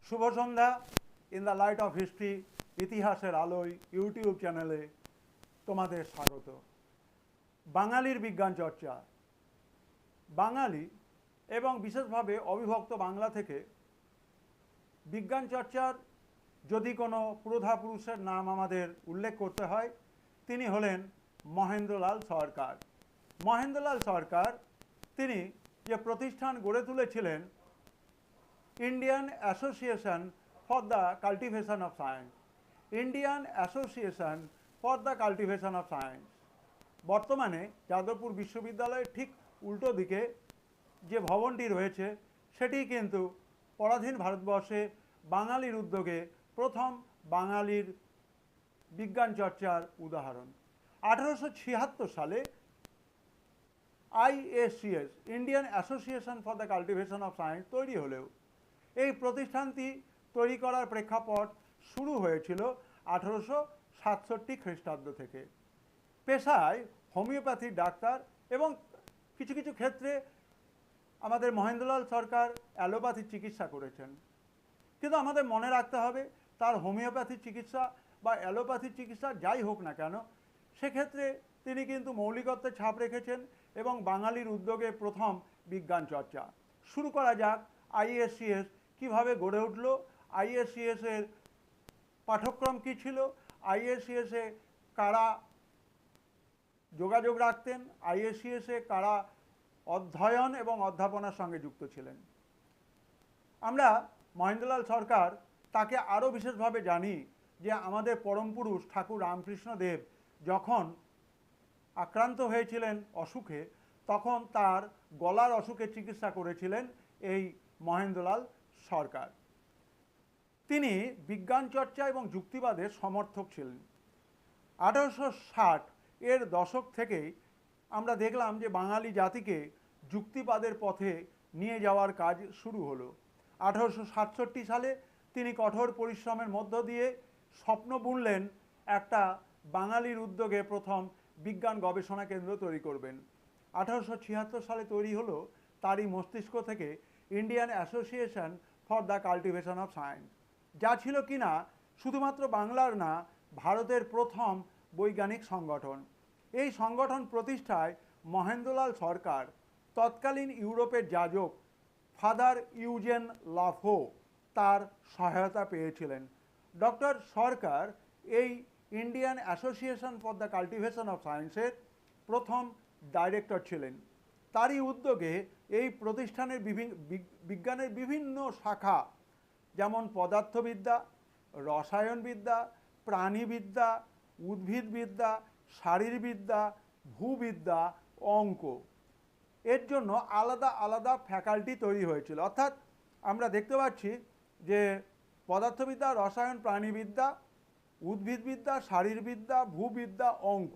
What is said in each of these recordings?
শুভ সন্ধ্যা। In the light of history ইতিহাসের আলোয় ইউটিউব চ্যানেলে তোমাদের স্বাগত। বাঙালির বিজ্ঞান চর্চা। বাঙালি এবং বিশেষভাবে অবিভক্ত বাংলা থেকে বিজ্ঞান চর্চার যদি কোনো পুরোধা পুরুষের নাম আমাদের উল্লেখ করতে হয়, তিনি হলেন মহেন্দ্রলাল সরকার। মহেন্দ্রলাল সরকার তিনি যে প্রতিষ্ঠান গড়ে তুলেছিলেন, Indian association for the cultivation of science, Indian association for the cultivation of science. বর্তমানে যাদবপুর বিশ্ববিদ্যালয়ের ঠিক উল্টো দিকে যে ভবনটি রয়েছে সেটি কিন্তু পরাধীন ভারতবর্ষে বাঙালির উদ্যোগে প্রথম বাঙালির বিজ্ঞান চর্চার উদাহরণ। 1876 সালে IACS, Indian association for the cultivation of science তৈরি হলেও এই প্রতিষ্ঠানটি তৈরি করার প্রেক্ষাপট শুরু হয়েছিল 1867 খ্রিস্টাব্দ থেকে। পেশায় হোমিওপ্যাথির ডাক্তার এবং কিছু কিছু ক্ষেত্রে আমাদের মহেন্দ্রলাল সরকার অ্যালোপ্যাথির চিকিৎসা করেছেন। কিন্তু আমাদের মনে রাখতে হবে, তার হোমিওপ্যাথির চিকিৎসা বা অ্যালোপ্যাথির চিকিৎসা যাই হোক না কেন, সেক্ষেত্রে তিনি কিন্তু মৌলিকত্বের ছাপ রেখেছেন এবং বাঙালির উদ্যোগে প্রথম বিজ্ঞান চর্চা। শুরু করা যাক IACS কীভাবে গড়ে উঠল, IACS এর পাঠ্যক্রম কী ছিল, IACS এ কারা যোগাযোগ রাখতেন, IACS এ কারা অধ্যয়ন এবং অধ্যাপনার সঙ্গে যুক্ত ছিলেন। আমরা মহেন্দ্রলাল সরকার তাকে আরও বিশেষভাবে জানি যে আমাদের পরম পুরুষ ঠাকুর রামকৃষ্ণ দেব যখন আক্রান্ত হয়েছিলেন অসুখে, তখন তার গলার অসুখের চিকিৎসা করেছিলেন এই মহেন্দ্রলাল সরকার। তিনি বিজ্ঞান চর্চা এবং যুক্তিবাদের সমর্থক ছিলেন। 1860 এর দশক থেকেই আমরা দেখলাম যে বাঙালি জাতিকে যুক্তিবাদের পথে নিয়ে যাওয়ার কাজ শুরু হলো। 1867 সালে তিনি কঠোর পরিশ্রমের মধ্য দিয়ে স্বপ্ন বুনলেন একটা বাঙালির উদ্যোগে প্রথম বিজ্ঞান গবেষণা কেন্দ্র তৈরি করবেন। 1876 সালে তৈরি হলো তারই মস্তিষ্ক থেকে Indian association for the cultivation of science, যা ছিল কিনা শুধুমাত্র বাংলার না, ভারতের প্রথম বৈজ্ঞানিক সংগঠন। এই সংগঠন প্রতিষ্ঠায় মহেন্দ্রলাল সরকার তৎকালীন ইউরোপের যাজক ফাদার ইউজেন লাফো তার সহায়তা পেয়েছিলেন। ডক্টর সরকার এই Indian association for the cultivation of সায়েন্সের প্রথম ডাইরেক্টর ছিলেন। তারই উদ্যোগে এই প্রতিষ্ঠানের বিজ্ঞানের বিভিন্ন শাখা, যেমন পদার্থবিদ্যা, রসায়নবিদ্যা, প্রাণীবিদ্যা, উদ্ভিদবিদ্যা, শারীরবিদ্যা, ভূবিদ্যা, অঙ্ক, এর জন্য আলাদা আলাদা ফ্যাকাল্টি তৈরি হয়েছিল। অর্থাৎ আমরা দেখতে পাচ্ছি যে পদার্থবিদ্যা, রসায়ন, প্রাণীবিদ্যা, উদ্ভিদবিদ্যা, শারীরবিদ্যা, ভূবিদ্যা, অঙ্ক,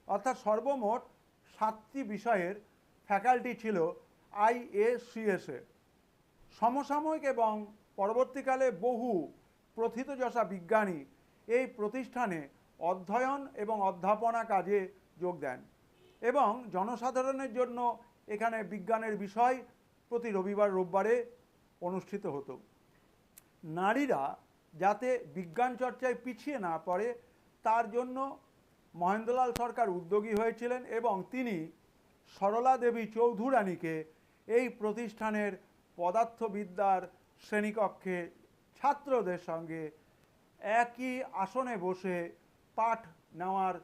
অর্থাৎ সর্বমোট 7টি বিষয়ের ফ্যাকাল্টি ছিল IACS এ। সমসাময়িক এবং পরবর্তীকালে বহু প্রথিতযশা বিজ্ঞানী এই প্রতিষ্ঠানে অধ্যয়ন এবং অধ্যাপনা কাজে যোগ দেন এবং জনসাধারণের জন্য এখানে বিজ্ঞানের বিষয় প্রতি রোববারে অনুষ্ঠিত হতো। নারীরা যাতে বিজ্ঞান চর্চায় পিছিয়ে না পড়ে তার জন্য মহেন্দ্রলাল সরকার উদ্যোগী হয়েছিলেন এবং তিনি সরলা দেবী চৌধুরানীকে এই প্রতিষ্ঠানের পদার্থবিদ্যার শ্রেণীকক্ষে ছাত্রদের সঙ্গে একই আসনে বসে পাঠ নেওয়ার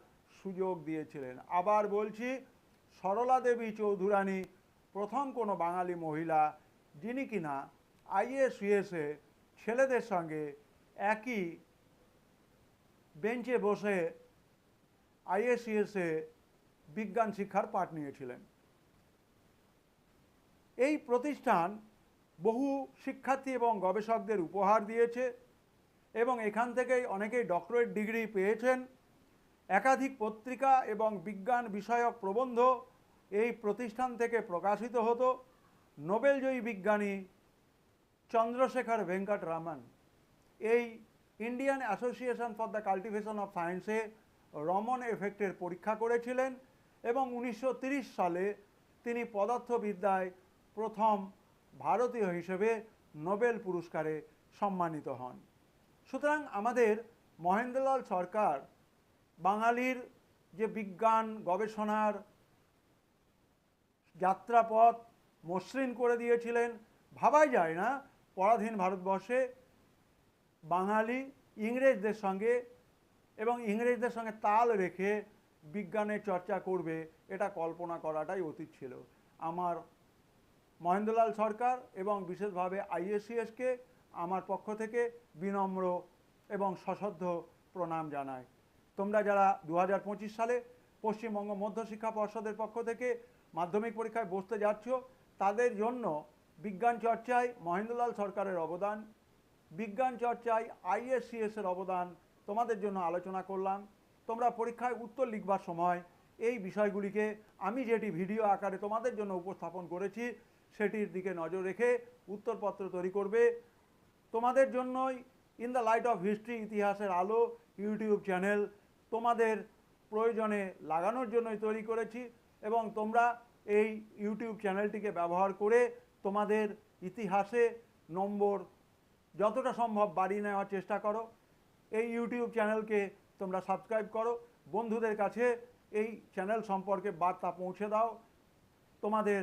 সুযোগ দিয়েছিলেন। আবার বলছি, সরলা দেবী চৌধুরানী প্রথম কোনো বাঙালি মহিলা যিনি কিনা IACS এ ছেলেদের সঙ্গে একই বেঞ্চে বসে IACS এ বিজ্ঞান শিক্ষার পাঠ নিয়েছিলেন। এই প্রতিষ্ঠান বহু শিক্ষার্থী এবং গবেষকদের উপহার দিয়েছে এবং এখান থেকেই অনেকেই ডক্টরেট ডিগ্রি পেয়েছেন। একাধিক পত্রিকা এবং বিজ্ঞান বিষয়ক প্রবন্ধ এই প্রতিষ্ঠান থেকে প্রকাশিত হতো। নোবেলজয়ী বিজ্ঞানী চন্দ্রশেখর ভেঙ্কট রামন এই Indian association for the cultivation of সায়েন্সে রমন এফেক্টের পরীক্ষা করেছিলেন এবং 1930 সালে তিনি পদার্থবিদ্যায় প্রথম ভারতীয় হিসেবে নোবেল পুরস্কারে সম্মানিত হন। সুতরাং আমাদের মহেন্দ্রলাল সরকার বাঙালির যে বিজ্ঞান গবেষণার যাত্রাপথ মসৃণ করে দিয়েছিলেন। ভাবাই যায় না পরাধীন ভারতবর্ষে বাঙালি ইংরেজদের সঙ্গে এবং ইংরেজদের সঙ্গে তাল রেখে বিজ্ঞানের চর্চা করবে, এটা কল্পনা করাটাই অতীত ছিল। আমার মহেন্দ্রলাল সরকার এবং বিশেষভাবে আইএসসিএসকে আমার পক্ষ থেকে বিনম্র এবং সশ্রদ্ধ প্রণাম জানাই। তোমরা যারা 2025 সালে পশ্চিমবঙ্গ মধ্যশিক্ষা পর্ষদের পক্ষ থেকে মাধ্যমিক পরীক্ষায় বসতে যাচ্ছ, তাদের জন্য বিজ্ঞান চর্চায় মহেন্দ্রলাল সরকারের অবদান, বিজ্ঞান চর্চায় আইএসসিএসের অবদান তোমাদের জন্য আলোচনা করলাম। তোমরা পরীক্ষায় উত্তর লিখবার সময় এই বিষয়গুলিকে আমি যেটি ভিডিও আকারে তোমাদের জন্য উপস্থাপন করেছি সেটির দিকে নজর রেখে উত্তরপত্র তৈরি করবে। তোমাদের জন্যই in the light of history, ইতিহাসের আলো ইউটিউব চ্যানেল তোমাদের প্রয়োজনে লাগানোর জন্যই তৈরি করেছি এবং তোমরা এই ইউটিউব চ্যানেলটিকে ব্যবহার করে তোমাদের ইতিহাসে নম্বর যতটা সম্ভব বাড়িয়ে নেওয়ার চেষ্টা করো। এই ইউটিউব চ্যানেলকে তোমরা সাবস্ক্রাইব করো, বন্ধুদের কাছে এই চ্যানেল সম্পর্কে বার্তা পৌঁছে দাও। তোমাদের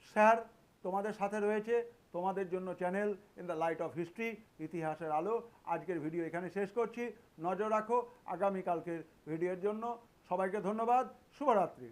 স্যার তোমাদের সাথে রয়েছে, তোমাদের জন্য channel in the light of history, ইতিহাসের আলো। আজকের ভিডিও এখানে শেষ করছি। নজর রাখো আগামীকালকের ভিডিওর জন্য। সবাইকে ধন্যবাদ। শুভরাত্রি।